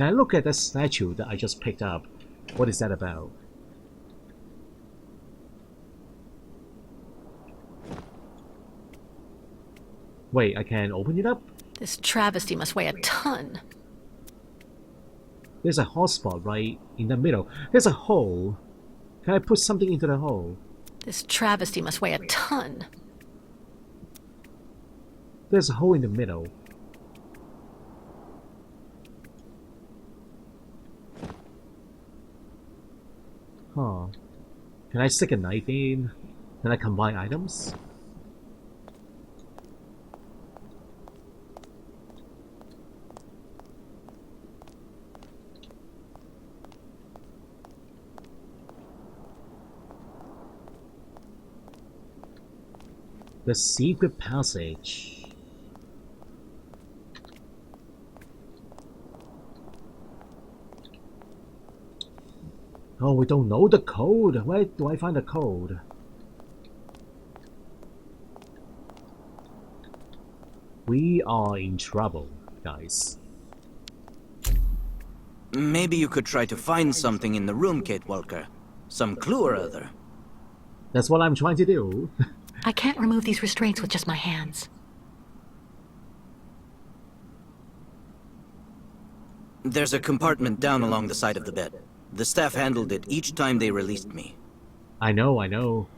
Can I look at that statue that I just picked up? What is that about? Wait, I can open it up? This travesty must weigh a ton. There's a hot spot right in the middle. There's a hole. Can I put something into the hole? This travesty must weigh a ton. There's a hole in the middle. Huh. Can I stick a knife in? Can I combine items? The secret passage. Oh, we don't know the code. Where do I find the code? We are in trouble, guys. Maybe you could try to find something in the room, Kate Walker. Some clue or other. That's what I'm trying to do. I can't remove these restraints with just my hands. There's a compartment down along the side of the bed. The staff handled it each time they released me. I know.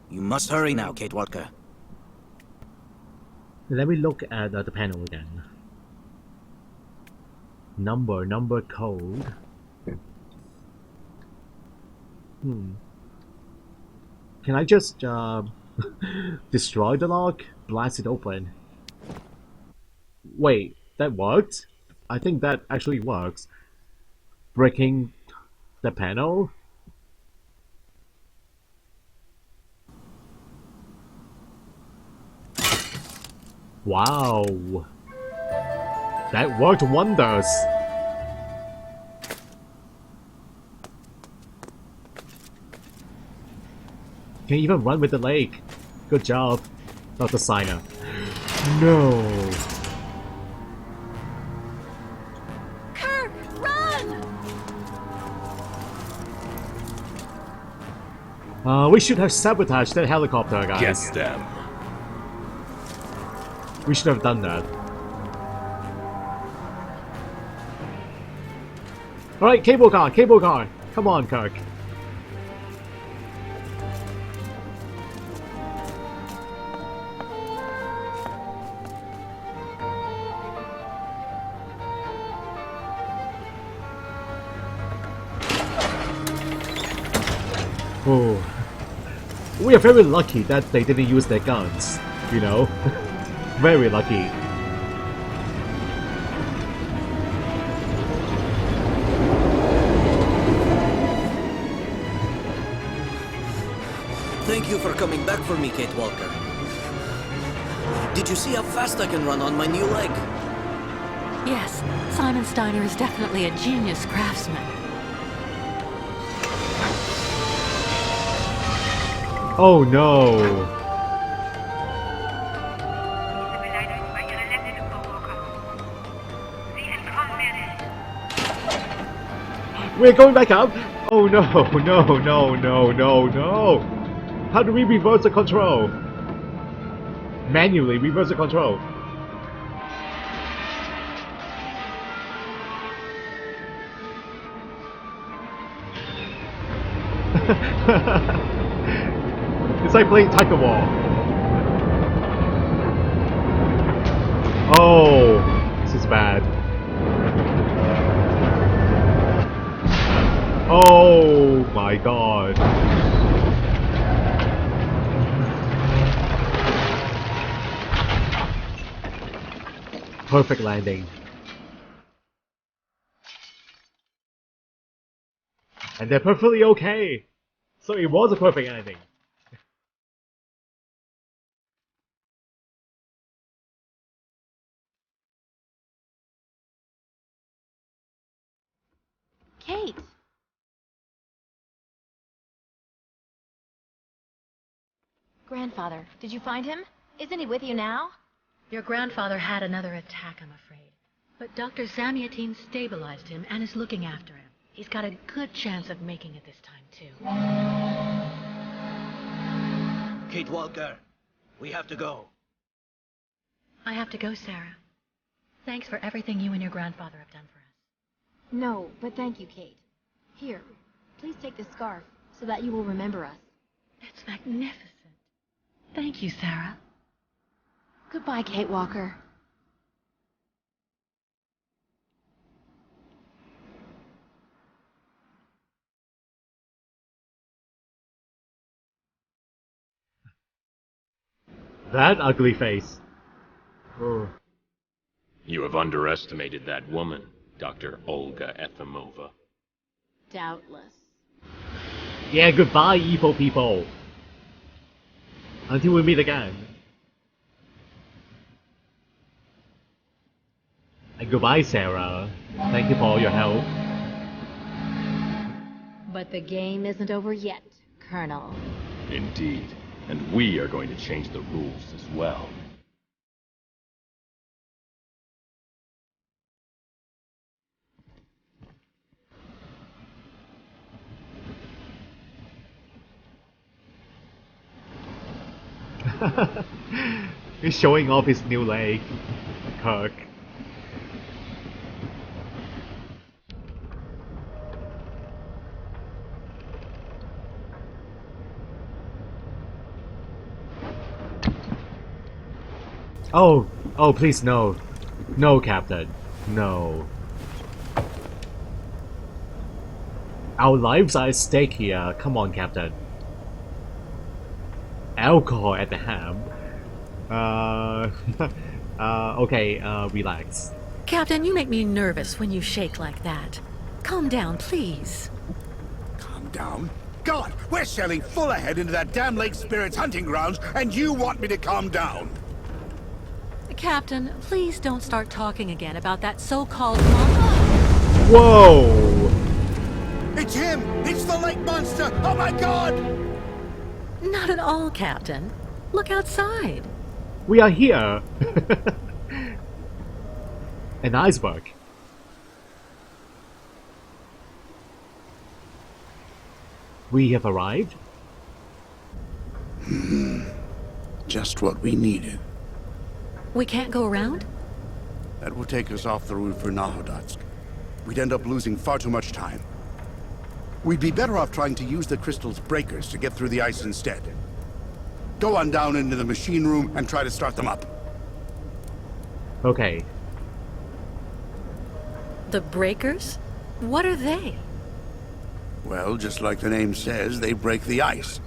You must hurry now, Kate Walker. Let me look at the panel again. Number code. Can I just destroy the lock? Blast it open? Wait, that worked? I think that actually works. Breaking the panel? Wow! That worked wonders! Can even run with the leg. Good job, Dr. Signer. No! Kirk, run! We should have sabotaged that helicopter, guys. Get them. We should have done that. Alright, cable car! Come on, Kirk. Oh. We are very lucky that they didn't use their guns, you know? Very lucky. Thank you for coming back for me, Kate Walker. Did you see how fast I can run on my new leg? Yes, Simon Steiner is definitely a genius craftsman. Oh no! We're going back up! Oh no, no! How do we reverse the control? Manually reverse the control. It's like playing Tiger Wall. Oh, this is bad. Oh my god. Perfect landing. And they're perfectly okay. So it was a perfect landing. Kate! Grandfather, did you find him? Isn't he with you now? Your grandfather had another attack, I'm afraid. But Dr. Samyatin stabilized him and is looking after him. He's got a good chance of making it this time, too. Kate Walker, we have to go. I have to go, Sarah. Thanks for everything you and your grandfather have done for us. No, but thank you, Kate. Here, please take this scarf so that you will remember us. It's magnificent. Thank you, Sarah. Goodbye, Kate Walker. That ugly face. Oh. You have underestimated that woman, Dr. Olga Efimova. Doubtless. Yeah, goodbye, evil people. Until we meet again. And goodbye, Sarah. Thank you for all your help. But the game isn't over yet, Colonel. Indeed. And we are going to change the rules as well. He's showing off his new leg. Kirk. Oh, please no. No, Captain. No. Our lives are at stake here. Come on, Captain. Alcohol at the ham. Okay, relax. Captain, you make me nervous when you shake like that. Calm down, please. Calm down? God, we're sailing full ahead into that damn Lake Spirit's hunting grounds, and you want me to calm down? Captain, please don't start talking again about that so-called monster. Whoa! It's him! It's the lake monster! Oh my God! Not at all, Captain. Look outside. We are here! An iceberg. We have arrived? Just what we needed. We can't go around? That will take us off the route for Nahodotsk. We'd end up losing far too much time. We'd be better off trying to use the crystal's breakers to get through the ice instead. Go on down into the machine room and try to start them up. Okay. The breakers? What are they? Well, just like the name says, they break the ice.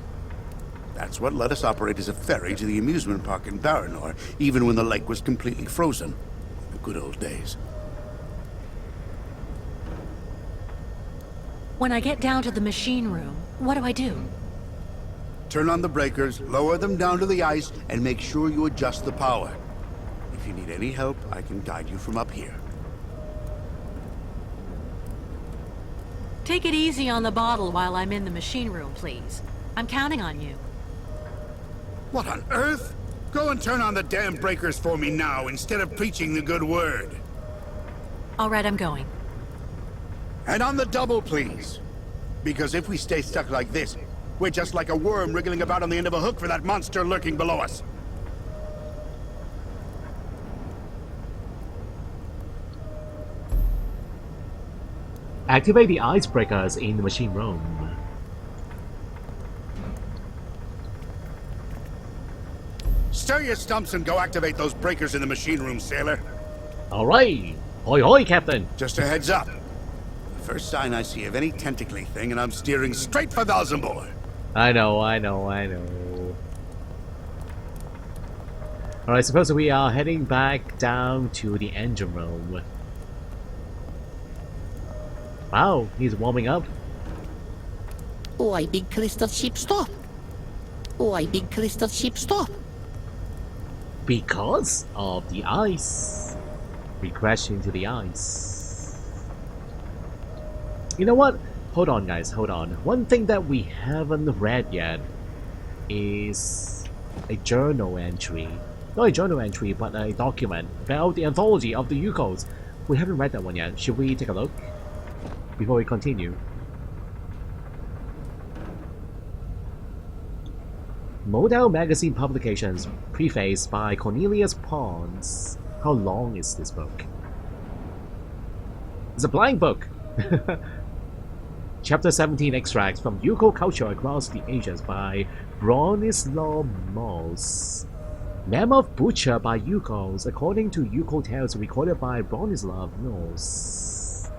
That's what let us operate as a ferry to the amusement park in Baranor, even when the lake was completely frozen. The good old days. When I get down to the machine room, what do I do? Turn on the breakers, lower them down to the ice, and make sure you adjust the power. If you need any help, I can guide you from up here. Take it easy on the bottle while I'm in the machine room, please. I'm counting on you. What on earth? Go and turn on the damn breakers for me now, instead of preaching the good word. All right, I'm going. And on the double, please. Because if we stay stuck like this, we're just like a worm wriggling about on the end of a hook for that monster lurking below us. Activate the icebreakers in the machine room. Stir your stumps and go activate those breakers in the machine room, sailor. Alright! Hoi hoi, Captain! Just a heads up. The first sign I see of any tentacly thing and I'm steering straight for Valsembor. I know. Alright, suppose we are heading back down to the engine room. Wow, he's warming up. Why big crystal ship stop? Why big crystal ship stop? Because of the ice. We crashed into the ice. You know what? Hold on, guys, hold on. One thing that we haven't read yet is a journal entry. Not a journal entry, but a document about the anthology of the Yukos. We haven't read that one yet. Should we take a look before we continue? Modal Magazine Publications, preface by Cornelius Pons. How long is this book? It's a blank book! Chapter 17 extracts from Yuko Culture Across the Ages by Bronislaw Moss. Mammoth Butcher by Yukos, according to Yuko Tales recorded by Bronislaw Moss.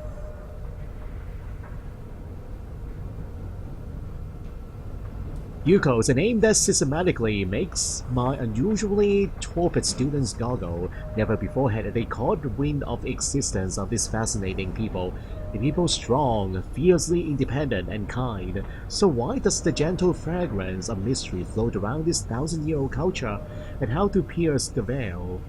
Yuko is a name that systematically makes my unusually torpid students goggle. Never before had they caught the wind of the existence of this fascinating people. A people strong, fiercely independent and kind. So why does the gentle fragrance of mystery float around this 1,000-year-old culture, and how to pierce the veil?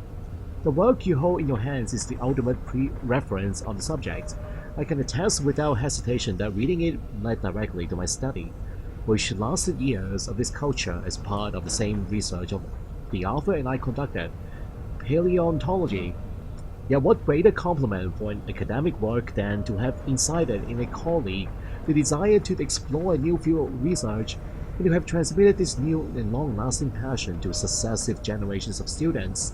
The work you hold in your hands is the ultimate reference on the subject. I can attest without hesitation that reading it led directly to my study, which lasted years of this culture as part of the same research of the author and I conducted, paleontology. Yet what greater compliment for an academic work than to have incited in a colleague the desire to explore a new field of research, and to have transmitted this new and long-lasting passion to successive generations of students.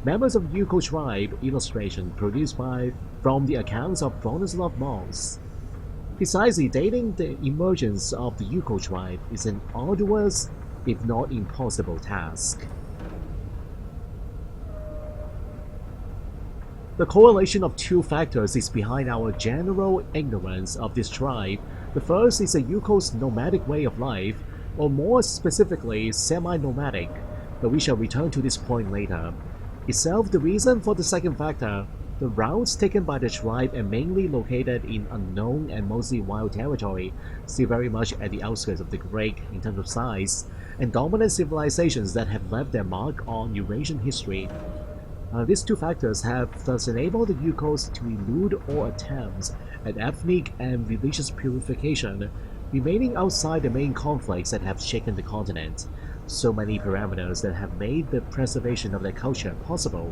Members of the Yuko tribe illustration produced from the accounts of Bronislaw Moss. Precisely dating the emergence of the Yuko tribe is an arduous, if not impossible task. The correlation of two factors is behind our general ignorance of this tribe. The first is the Yuko's nomadic way of life, or more specifically, semi-nomadic, but we shall return to this point later. Itself the reason for the second factor. The routes taken by the tribe are mainly located in unknown and mostly wild territory, still very much at the outskirts of the Great in terms of size, and dominant civilizations that have left their mark on Eurasian history. These two factors have thus enabled the Yukos to elude all attempts at ethnic and religious purification, remaining outside the main conflicts that have shaken the continent. So many parameters that have made the preservation of their culture possible.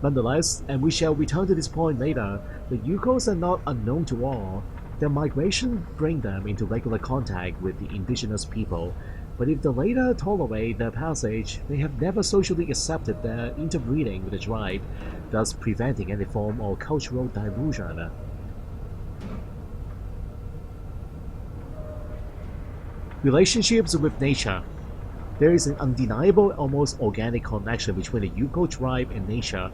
Nonetheless, and we shall return to this point later, the Yukos are not unknown to all. Their migration brings them into regular contact with the indigenous people, but if the latter tolerate their passage, they have never socially accepted their interbreeding with the tribe, thus preventing any form of cultural dilution. Relationships with nature. There is an undeniable, almost organic connection between the Yuko tribe and nature.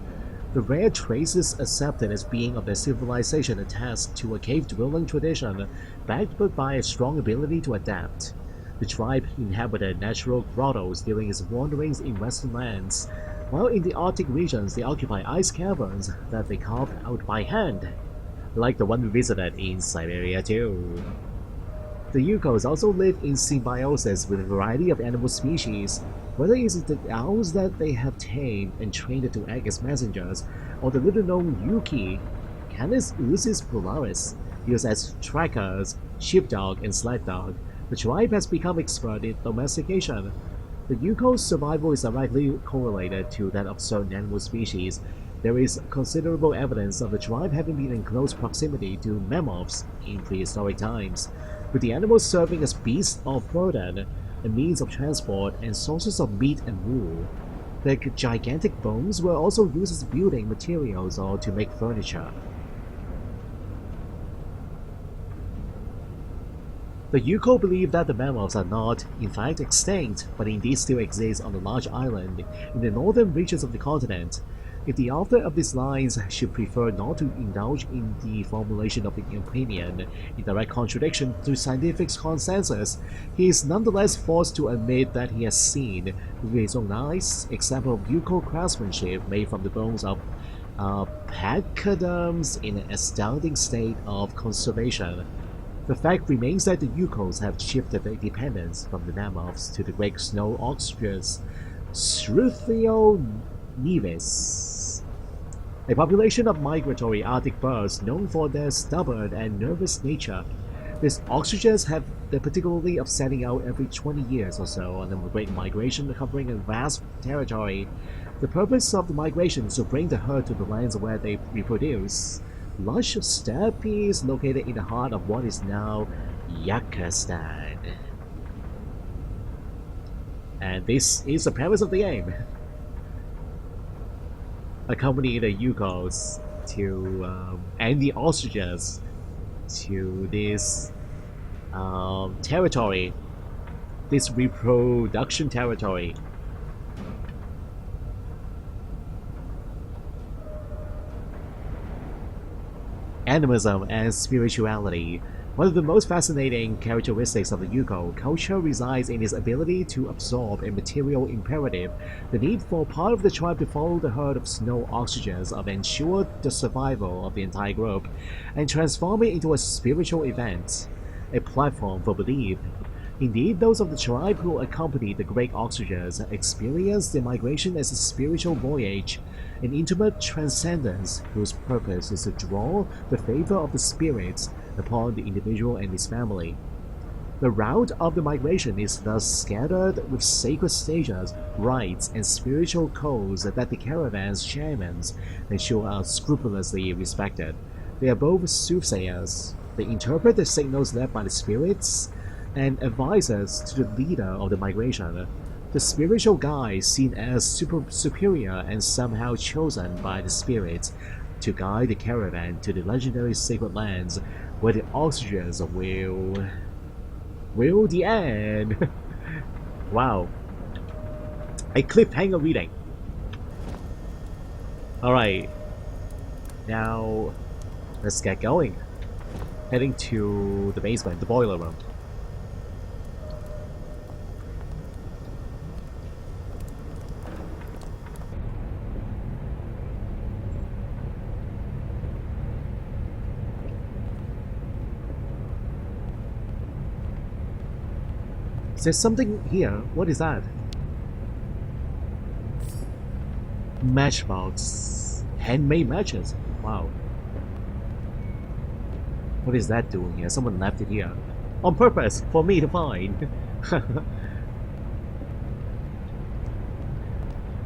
The rare traces accepted as being of their civilization attest to a cave-dwelling tradition, backed by a strong ability to adapt. The tribe inhabited natural grottos during its wanderings in western lands, while in the Arctic regions they occupy ice caverns that they carved out by hand, like the one we visited in Syberia too. The Yukos also live in symbiosis with a variety of animal species, whether it is the owls that they have tamed and trained to act as messengers, or the little-known Yuki, Canis ursus polaris, used as trackers, sheepdog, and sled dog. The tribe has become expert in domestication. The Yuko's survival is directly correlated to that of certain animal species. There is considerable evidence of the tribe having been in close proximity to mammoths in prehistoric times, with the animals serving as beasts of burden, a means of transport, and sources of meat and wool. Their gigantic bones were also used as building materials or to make furniture. The Yuko believe that the mammoths are not, in fact, extinct, but indeed still exist on a large island in the northern reaches of the continent. If the author of these lines should prefer not to indulge in the formulation of an opinion in direct contradiction to scientific consensus, he is nonetheless forced to admit that he has seen, with his own eyes, example of Yuko craftsmanship made from the bones of pachyderms in an astounding state of conservation. The fact remains that the Yukos have shifted their dependence from the mammoths to the great snow ostriches, Struthio nivis, a population of migratory Arctic birds known for their stubborn and nervous nature. These ostriches have the particularity of setting out every 20 years or so on a great migration covering a vast territory. The purpose of the migration is to bring the herd to the lands where they reproduce. Lush steppes located in the heart of what is now Yakistan. And this is the premise of the game. Accompany the Yukos to and the ostriches to this territory, this reproduction territory. Animism and spirituality. One of the most fascinating characteristics of the Yuko culture resides in its ability to absorb a material imperative, the need for part of the tribe to follow the herd of snow ostriches of ensure the survival of the entire group, and transform it into a spiritual event, a platform for belief. Indeed, those of the tribe who accompany the great ostriches experience their migration as a spiritual voyage, an intimate transcendence whose purpose is to draw the favor of the spirits upon the individual and his family. The route of the migration is thus scattered with sacred stages, rites, and spiritual codes that the caravan's shamans ensure are scrupulously respected. They are both soothsayers. They interpret the signals left by the spirits and advisors to the leader of the migration. The spiritual guide seen as superior and somehow chosen by the spirits to guide the caravan to the legendary sacred lands where the ostriches will the end. Wow. A cliffhanger reading. Alright. Now, let's get going. Heading to the basement, the boiler room. There's something here. What is that? Matchbox. Handmade matches. Wow. What is that doing here? Someone left it here. On purpose, for me to find.